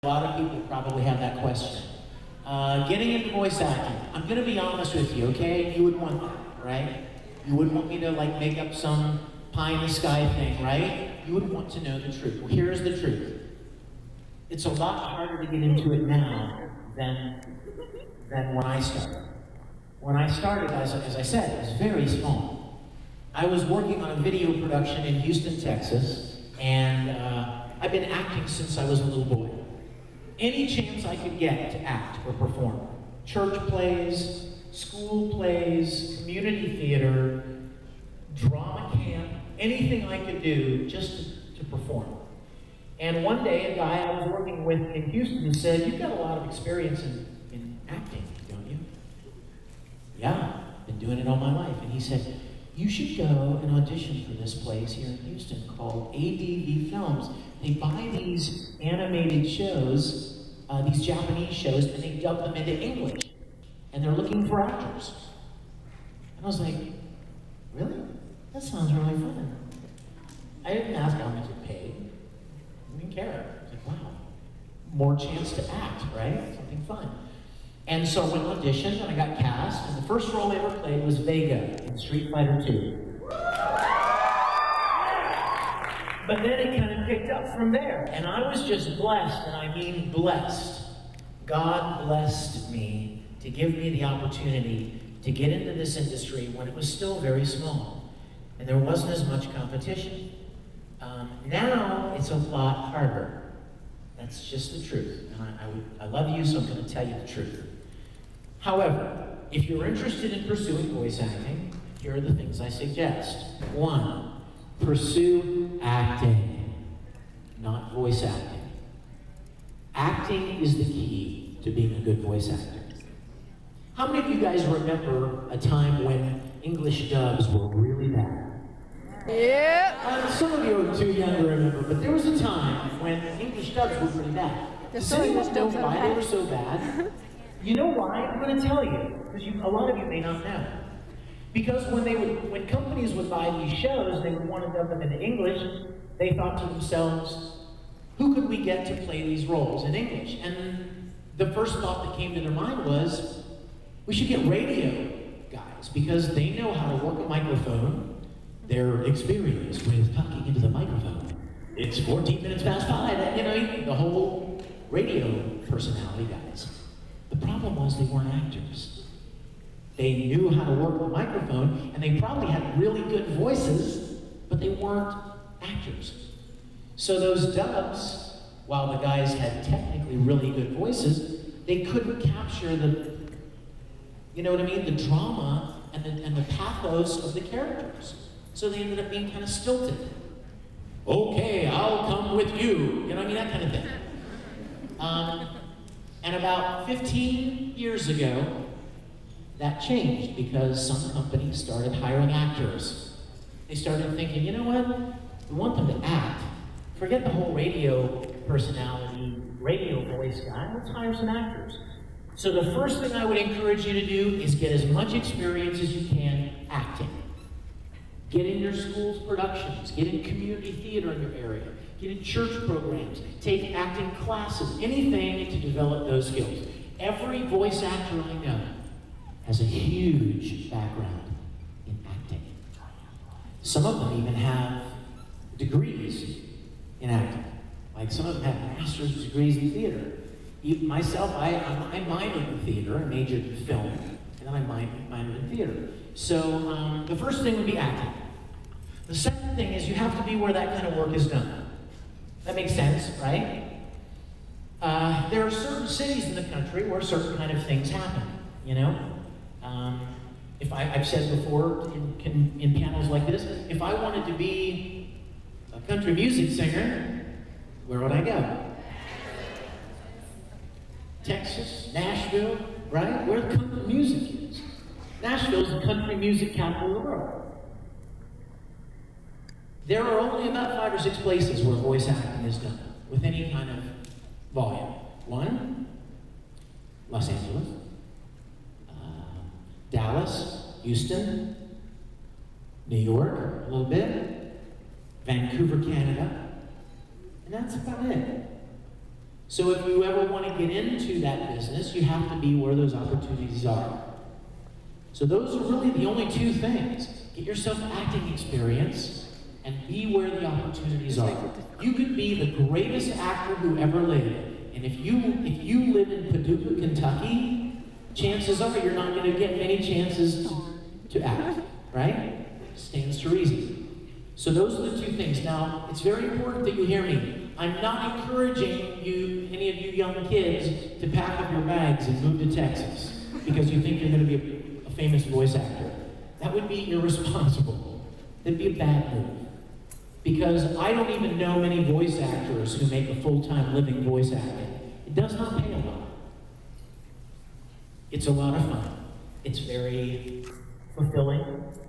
A lot of people probably have that question. Getting into voice acting, I'm going to be honest with you, okay? You would want that, right? You wouldn't want me to like make up some pie in the sky thing, right? You would want to know the truth. Well, here's the truth. It's a lot harder to get into it now than when I started. When I started, as I said, it was very small. I was working on a video production in Houston, Texas, and I've been acting since I was a little boy. Any chance I could get to act or perform. Church plays, school plays, community theater, drama camp, anything I could do just to perform. And one day, a guy I was working with in Houston said, "You've got a lot of experience in acting, don't you?" "Yeah, been doing it all my life." And he said, "You should go and audition for this place here in Houston called ADV Films. They buy these animated shows, these Japanese shows, and they dub them into English. And they're looking for actors." And I was like, "Really? That sounds really fun." I didn't ask how much it paid. I didn't care. I was like, wow, more chance to act, right? Something fun. And so I went and auditioned, and I got cast, and the first role I ever played was Vega in Street Fighter II. But then it kind of picked up from there, and I was just blessed, and I mean blessed. God blessed me to give me the opportunity to get into this industry when it was still very small, and there wasn't as much competition. Now it's a lot harder. That's just the truth, and I love you, so I'm going to tell you the truth. However, if you're interested in pursuing voice acting, here are the things I suggest. 1, pursue acting, not voice acting. Acting is the key to being a good voice actor. How many of you guys remember a time when English dubs were really bad? Yeah. Some of you are too young to remember, but there was a time when English dubs were really bad. Does anyone know why they were so bad? You know why? I'm going to tell you, because a lot of you may not know. Because when companies would buy these shows, they would want to dub them into English. They thought to themselves, who could we get to play these roles in English? And the first thought that came to their mind was, we should get radio guys, because they know how to work a microphone. They're experienced with talking into the microphone. It's 14 minutes past 5, you know, the whole radio personality guys. The problem was they weren't actors. They knew how to work the microphone, and they probably had really good voices, but they weren't actors. So those dubs, while the guys had technically really good voices, they couldn't capture the, you know what I mean, the drama and the pathos of the characters. So they ended up being kind of stilted. "Okay, I'll come with you." You know what I mean? That kind of thing. And about 15 years ago, that changed because some companies started hiring actors. They started thinking, you know what? We want them to act. Forget the whole radio personality, radio voice guy. Let's hire some actors. So the first thing I would encourage you to do is get as much experience as you can acting. Get in your school's productions, get in community theater in your area, get in church programs, take acting classes, anything to develop those skills. Every voice actor I know has a huge background in acting. Some of them even have degrees in acting. Like some of them have master's degrees in theater. Myself, I minored in theater, I majored in film, and then I minored in theater. So the first thing would be acting. The second thing is you have to be where that kind of work is done. That makes sense, right? There are certain cities in the country where certain kind of things happen, you know? I've said before in panels like this, if I wanted to be a country music singer, where would I go? Texas, Nashville, right? Where the country music is. Nashville's the country music capital of the world. There are only about 5 or 6 places where voice acting is done with any kind of volume. 1, Los Angeles, Dallas, Houston, New York, a little bit, Vancouver, Canada, and that's about it. So if you ever want to get into that business, you have to be where those opportunities are. So those are really the only two things. Get yourself acting experience and be where the opportunities are. You could be the greatest actor who ever lived. And if you live in Paducah, Kentucky, chances are you're not going to get many chances to act, right? Stands to reason. So those are the two things. Now, it's very important that you hear me. I'm not encouraging you, any of you young kids, to pack up your bags and move to Texas because you think you're going to be a famous voice actor. That would be irresponsible. That'd be a bad move. Because I don't even know many voice actors who make a full-time living voice acting. It does not pay a lot. It's a lot of fun. It's very fulfilling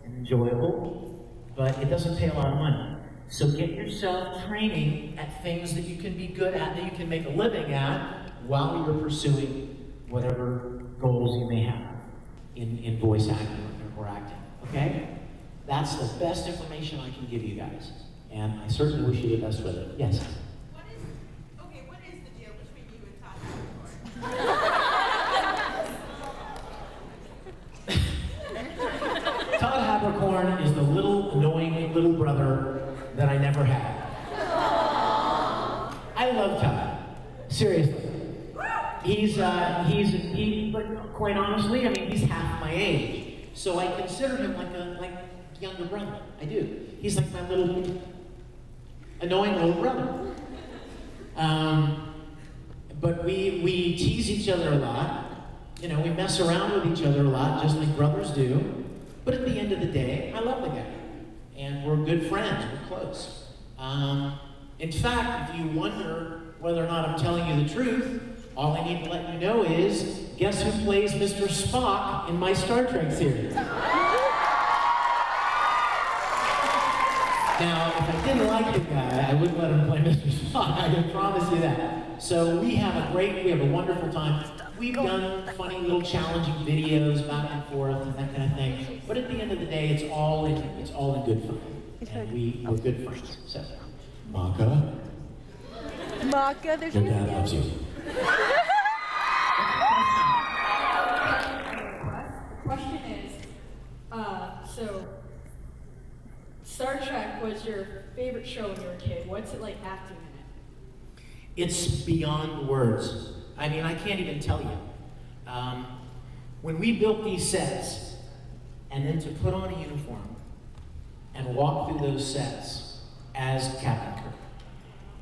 and enjoyable, but it doesn't pay a lot of money. So get yourself training at things that you can be good at, that you can make a living at, while you're pursuing whatever goals you may have in voice acting or acting, okay? That's the best information I can give you guys. And I certainly wish you the best with it. Yes? What is the deal between you and Todd? Todd Habercorn is the little annoying little brother that I never had. I love Todd. Seriously. But quite honestly, I mean, he's half my age. So I consider him like a younger brother. I do. He's like my little annoying little brother. But we tease each other a lot. You know, we mess around with each other a lot, just like brothers do. But at the end of the day, I love the guy. And we're good friends, we're close. In fact, if you wonder whether or not I'm telling you the truth, all I need to let you know is, guess who plays Mr. Spock in my Star Trek series? Now, if I didn't like the guy, I wouldn't let him play Mr. Spock, I can promise you that. So we have a wonderful time. We've done funny little challenging videos back and forth and that kind of thing. But at the end of the day, it's all in good fun. And we're good friends. So, Maka, there's your dad loves you. The question is, so Star Trek was your favorite show when you were a kid. What's it like acting in it? It's beyond words. I mean, I can't even tell you. When we built these sets, and then to put on a uniform and walk through those sets as Captain Kirk,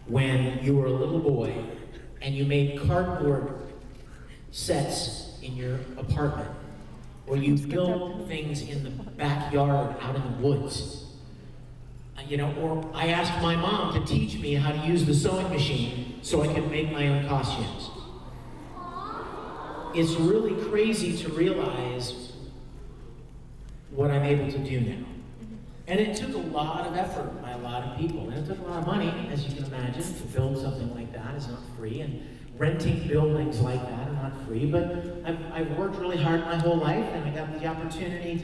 when you were a little boy and you made cardboard sets in your apartment, or you built things in the backyard out in the woods, or I asked my mom to teach me how to use the sewing machine so I could make my own costumes. It's really crazy to realize what I'm able to do now. And it took a lot of effort by a lot of people, and it took a lot of money, as you can imagine, to build something like that is not free, and renting buildings like that are not free, but I've worked really hard my whole life, and I got the opportunity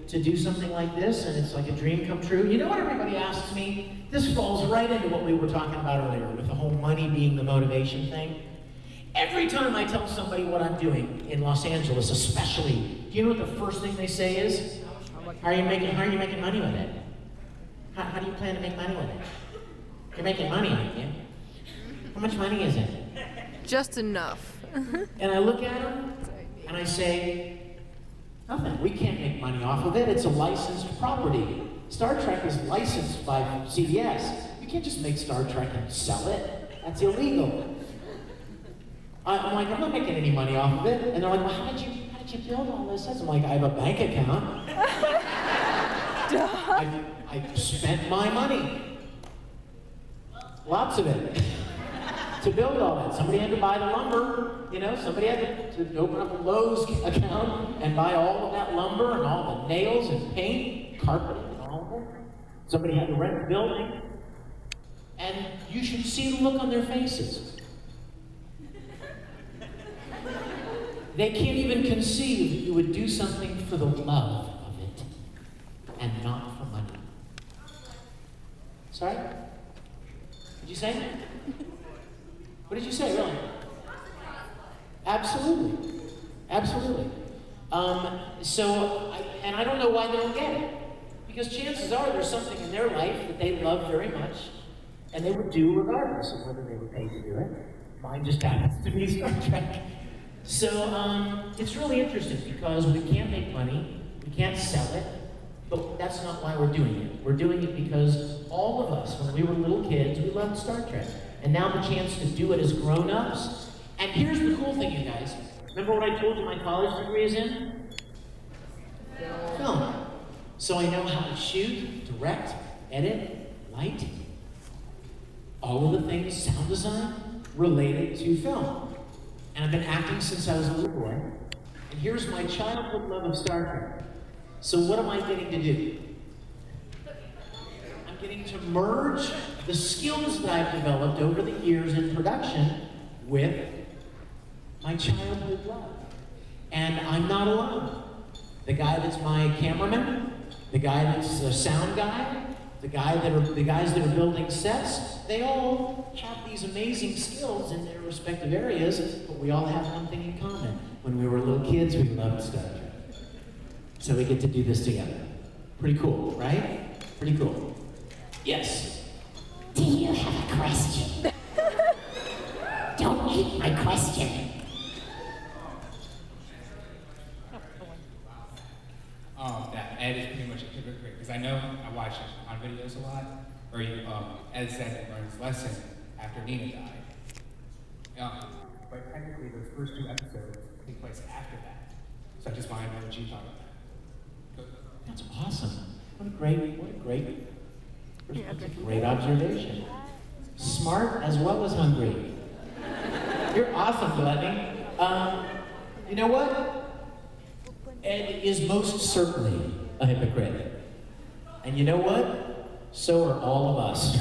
to do something like this, and it's like a dream come true. You know what everybody asks me? This falls right into what we were talking about earlier, with the whole money being the motivation thing. Every time I tell somebody what I'm doing, in Los Angeles especially, do you know what the first thing they say is? How are you making money with it? How do you plan to make money with it? You're making money, aren't you? How much money is it? just enough. And I look at them and I say, nothing. We can't make money off of it. It's a licensed property. Star Trek is licensed by CBS. You can't just make Star Trek and sell it. That's illegal. I'm like, I'm not making any money off of it. And they're like, well, how did you build all this? I'm like, I have a bank account. I spent my money. Lots of it. To build all that. Somebody had to buy the lumber, somebody had to open up a Lowe's account and buy all of that lumber and all the nails and paint, carpeting and all of it. Somebody had to rent the building. And you should see the look on their faces. They can't even conceive that you would do something for the love of it and not for money. Sorry? Did you say? What did you say, really? Absolutely. Absolutely. And I don't know why they don't get it. Because chances are there's something in their life that they love very much, and they would do regardless of whether they were paid to do it. Mine just happens to be Star Trek. So it's really interesting because we can't make money, we can't sell it, but that's not why we're doing it. We're doing it because all of us, when we were little kids, we loved Star Trek. And now the chance to do it as grown-ups. And here's the cool thing, you guys. Remember what I told you my college degree is in? Film. So I know how to shoot, direct, edit, light, all of the things, sound design, related to film. And I've been acting since I was a little boy. And here's my childhood love of Star Trek. So what am I getting to do? I'm getting to merge the skills that I've developed over the years in production with my childhood love. And I'm not alone. The guy that's my cameraman, the guy that's the sound guy, the guys that are building sets, they all have these amazing skills in their respective areas, but we all have one thing in common. When we were little kids, we loved Star Trek. So we get to do this together. Pretty cool, right? Pretty cool. Yes. Do you have a question? Don't eat my question. That Ed is pretty much a hypocrite, because I know I watch on videos a lot, where Ed said he learned his lesson after Nina died. But technically, those first 2 episodes take place after that. So I just wanted to know what you thought about that. That's awesome. What a great observation. Smart as well as hungry. You're awesome, Gluttony. You know what? Ed is most certainly a hypocrite. And you know what? So are all of us.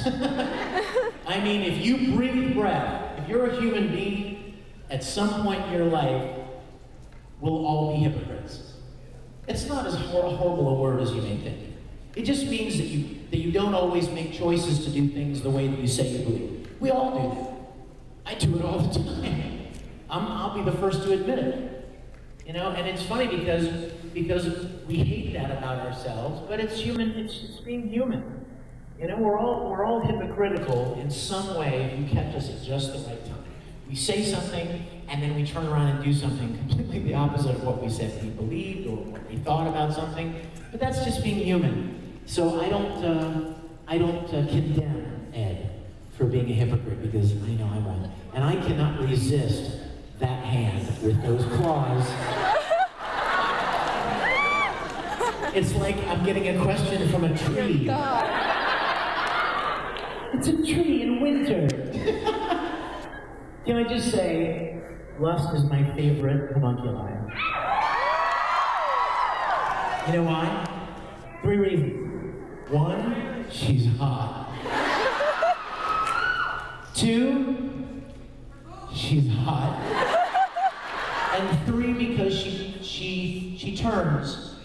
I mean, if you breathe breath, if you're a human being, at some point in your life, we'll all be hypocrites. It's not as horrible a word as you may think. It just means that you don't always make choices to do things the way that you say you believe. We all do that. I do it all the time. I'll be the first to admit it. You know, and it's funny because we hate that about ourselves, but it's human. It's being human. You know, we're all hypocritical in some way if you catch us at just the right time. We say something, and then we turn around and do something completely the opposite of what we said we believed or what we thought about something. But that's just being human. So I don't condemn Ed for being a hypocrite, because I know I won't, and I cannot resist that hand with those claws. It's like I'm getting a question from a tree. It's a tree in winter. Can I just say, lust is my favorite homunculi. You know why? 3 reasons. 1, she's hot. 2, she's hot. And 3, because she turns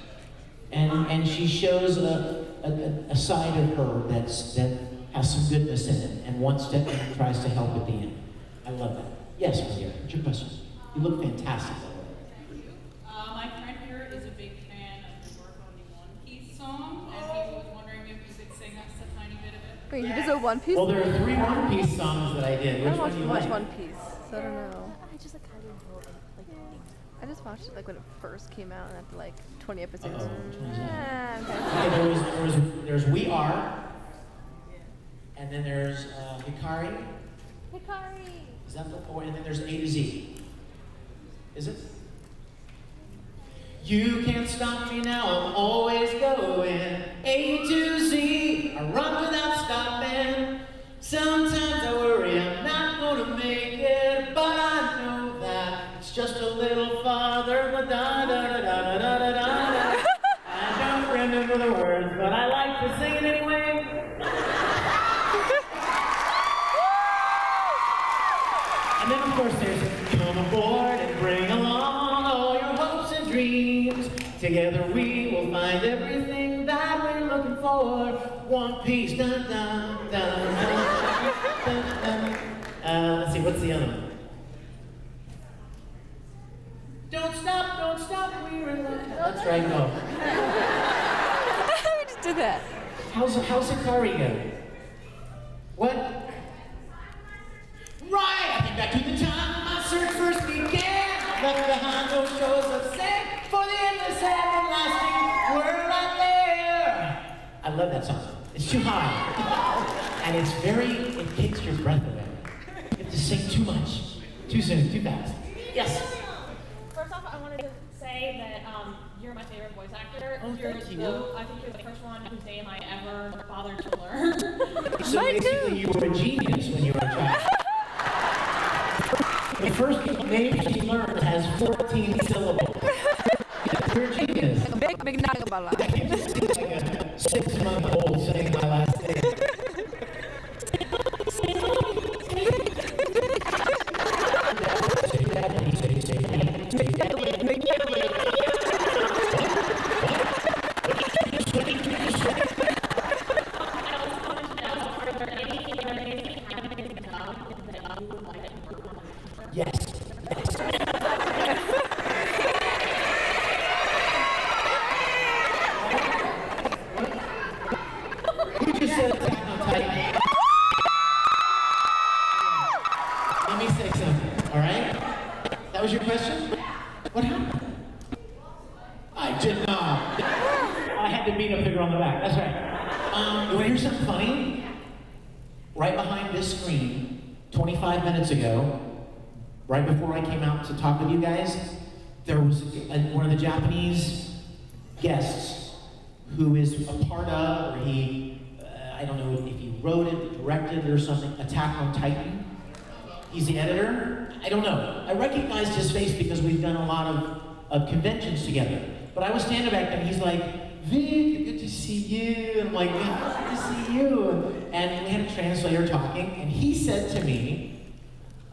and she shows a side of her that has some goodness in it and tries to help at the end. I love that. Yes, Maria, what's your question? You look fantastic. My friend here is a big fan of the Work on the One Piece song, and he was wondering if you could sing us a tiny bit of it. Wait, he does a One Piece? Well, there are 3 One Piece songs that I did. I Which don't one do you watch like? One Piece, so I don't know. I just kind of I just watched it like when it first came out, and after like 20 episodes. Uh-oh, which one is that? Okay. Okay, there's We Are, and then there's Hikari. Hikari. Is that the point? And then there's A to Z. Is it? You can't stop me now, I'm always going. A to Z, I run without stopping. Sometimes I worry I'm not gonna make it, but I know that it's just a little farther. Da da da da da da da da. I don't remember the words, but I like to sing it anyway. And then of course there's come aboard and bring along all your hopes and dreams. Together we will find everything that we're looking for. One Piece, dun dun dun dun dun dun. Let's see, what's the other one? don't stop, we're in love. That's right, no. We just did that. How's Hikari go? What? Right! I think back to the time my search first began. Left behind those shores of sand for the endless everlasting world out there. I love that song. It's too high. And it takes your breath away. You have to sing too much. Too soon, too fast. Yes. First off, I wanted to say that you're my favorite voice actor. Oh, you're thank you. I think you're the first one whose name I ever bothered to learn. So basically, you were a genius when you were a child. The first name she learned has 14 syllables. You're a genius. Vic Mignogna. I can just see like a 6-month-old saying my last name. Yes. Who just said Attack on Titan? Let me say something, all right? That was your question? What happened? I did not. I had to beat a figure on the back. That's right. You want to hear something funny? Right behind this screen, 25 minutes ago, right before I came out to talk with you guys, there was one of the Japanese guests who is a part of, or I don't know if he wrote it, directed it or something, Attack on Titan. He's the editor. I don't know. I recognized his face because we've done a lot of conventions together. But I was standing back there and he's like, Vic, good to see you. And I'm like, yeah, good to see you. And we had a translator talking, and he said to me,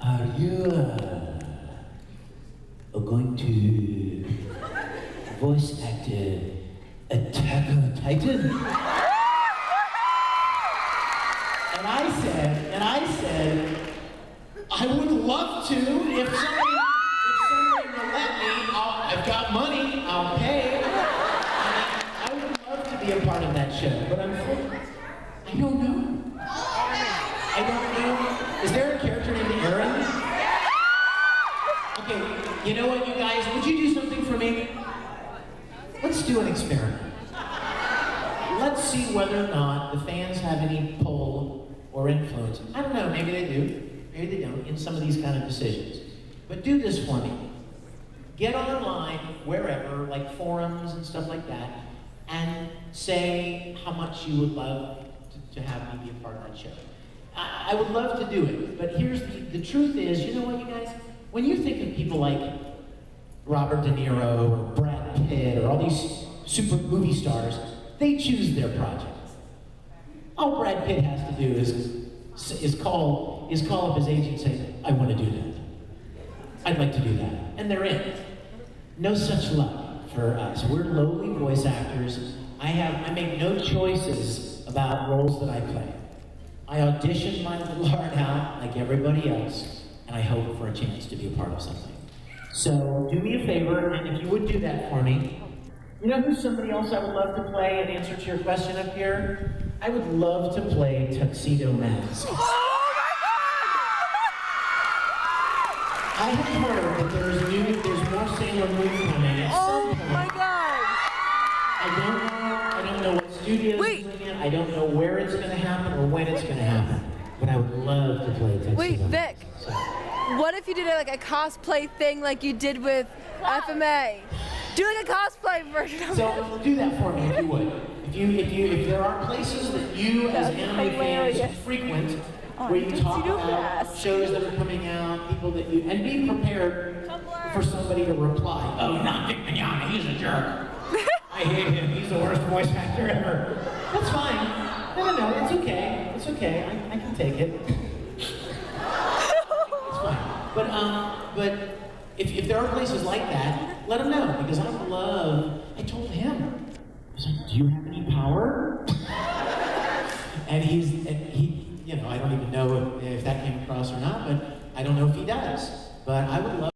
are you going to voice act Attack on Titan? And I said, I would love to if somebody will let me. I've got money, I'll pay. I would love to be a part of that show, but unfortunately, I don't know. I don't know. Is there a character named Aaron? Okay, you know what, you guys? Would you do something for me? Let's do an experiment. Let's see whether or not the fans have any pull or influence. I don't know, maybe they do, maybe they don't, in some of these kind of decisions. But do this for me. Get online, wherever, like forums and stuff like that, and say how much you would love to have me be a part of that show. I would love to do it, but here's the truth is, you know what, you guys? When you think of people like Robert De Niro or Brad Pitt or all these super movie stars, they choose their projects. All Brad Pitt has to do is call up his agent and say, I want to do that. I'd like to do that. And they're in. No such luck for us. We're lowly voice actors. I make no choices about roles that I play. I audition my little heart out like everybody else, and I hope for a chance to be a part of something. So do me a favor, and if you would do that for me, you know who's somebody else I would love to play in answer to your question up here? I would love to play Tuxedo Mask. I have heard that there's more Sailor Moon coming at some point. Oh my god! I don't know what studio it's in. I don't know where it's going to happen or when it's going to happen. But I would love to play Tuxedo Wait, Mask. Vic. So, What if you did like a cosplay thing like you did with FMA? Do like a cosplay version of it. so do that for me if you would. If there are places that you as That'd be anime hilarious. fans frequent, Oh, where you talk Tuxedo about Mask. shows that are coming out, people that you, and be prepared for somebody to reply, oh, not Vic Mignogna, he's a jerk. I hate him, he's the worst voice actor ever. That's fine. No, it's okay. It's okay, I can take it. It's fine. But if there are places like that, let him know, because I told him, I was like, do you have any power? and he, you know, I don't even know if that came across or not, but I don't know if he does. But I would